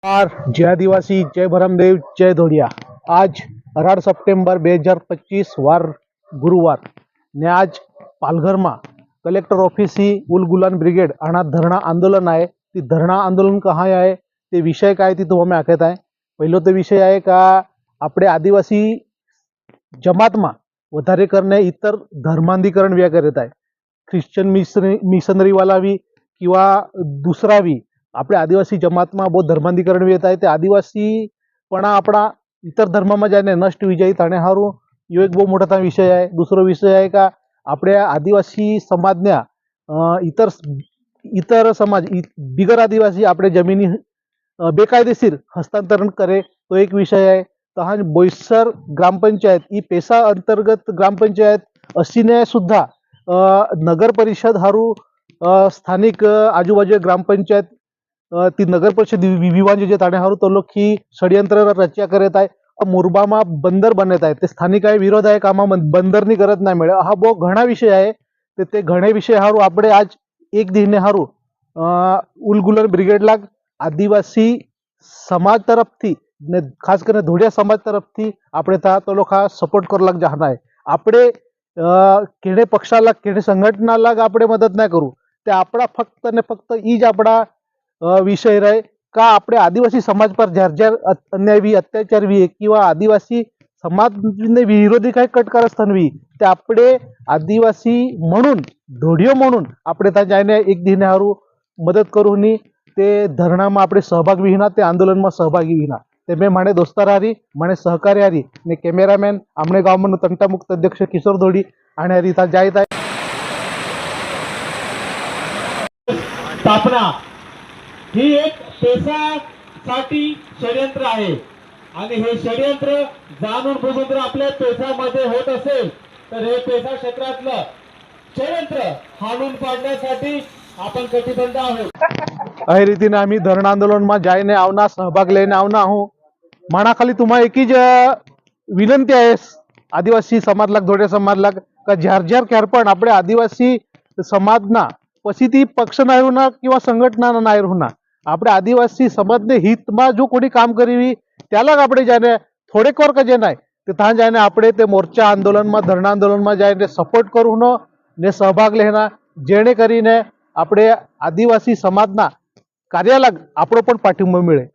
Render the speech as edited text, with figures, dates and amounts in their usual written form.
जय आदिवासी, जय भरमदेव, जय धोड़िया। आज 18 સપ્ટેમ્બર 2025 વાર ગુરુવાર ને આજ પાલઘરમાં कलेक्टर ऑफिस ही उल गुलान ब्रिगेड आना धरणा आंदोलन आहे। ती धरणा आंदोलन कहाँ आहे ते विषय काय ती तुम्हाला आखत आहे। पहिलो तो विषय आहे का आपले आदिवासी जमातमा વધારે करणे इतर धर्मांधीकरण व्या करत आहे। ख्रिश्चन मिशनरी वाला भी किंवा दुसरा भी आपल्या आदिवासी जमातમાં બહુ ધર્માંધીકરણ येत आहे। ते आदिवासीपणा આપણા इतर धर्माમાં जाने नष्ट विजयी थाणे हारू यो एक બહુ મોટો विषय आहे। दुसरो विषय आहे का आपल्या आदिवासी समाजना इतर समाज बिगर आदिवासी आपले जमिनी बेकायदेशीर हस्तांतरण करे तो एक विषय आहे। तहान बोईसर ग्रामपंचायत ही पेसा अंतर्गत ग्रामपंचायत असीने सुद्धा नगर परिषद हारू स्थानिक आजूबाजू ग्रामपंचायत ती नगर परिषद विभाग जे ताणे हारू तो लोक ही षडयंत्र रचना करत आहे। मोरबामा बंदर बनत आहे ते स्थानिक आहे विरोध आहे कामा बंदरनी करत नाही मिळे हा बो घणा विषय आहे। ते घणे विषय हारू આપણે आज एक दिने हारू उलगुलन ब्रिगेड लाग आदिवासी समाज तरफથી ને ખાસ કરીને ધોડિયા સમાજ तरफથી આપણે તા તો લોકો સપોર્ટ કરવા લાગ જવાના आहे। આપણે કેડે પક્ષાला કેડે संघटनाला આપણે મદદ ના કरू તે આપણા ફક્ત ને ફક્ત ઈ જ આપણા विषय रहे का આપણે आदिवासी समाज पर ज्यार ज्यार अन्याय भी अत्याचार भी किंवा आदिवासी समाज ने विरोधी काही कटकारस्थान भी ते આપણે आदिवासी म्हणून धोडियो म्हणून આપણે ता जायने एक दिने हारू मदद करू नी ते धरणाમાં આપણે सहभाग विहीना ते आंदोलનમાં सहभागी विहीना ते मैं माने दोस्तार हारी माने सहकारी हारी ने कॅमेरामॅन आमने गावमनो तंटामुक्त अध्यक्ष किशोर धोडी आणि हरी ता जायत आहे। स्थापना ही एक पेसासाठी षडयंत्र आहे आणि हे षडयंत्र जाणून बुजून जर आपल्या पेसामध्ये होत असेल तर हे पेसा क्षेत्रातलं षडयंत्र हाणून पाडण्यासाठी आपण कटिबद्ध आहोत। अही रीतीने आम्ही धरण आंदोलનમાં जायने आवना सहभाग लेने आवना हूँ। माना खाली तुम्हाला एक જ विनंती आहे आदिवासी समाजला धोडे समाजला का ज्यार ज्यार क्यार पण આપણે आदिवासी समाजना પછી ती पक्ष नाही होणार किंवा संघटना नाही होणार આપણે आदिवासी समाजने हितમાં जो कोणी काम करीवी त्याला આપણે जाने થોડેક વાર કે જે नाही તે ત્યાં जाने આપણે તે મોરચા આંદોલનમાં ધરણા આંદોલનમાં जाने સપોર્ટ કરવું ને સહભાગ લેના જેણે કરીને આપણે આદિવાસી સમાજના કાર્યાલય આપણો પણ પાઠિંબો મળે।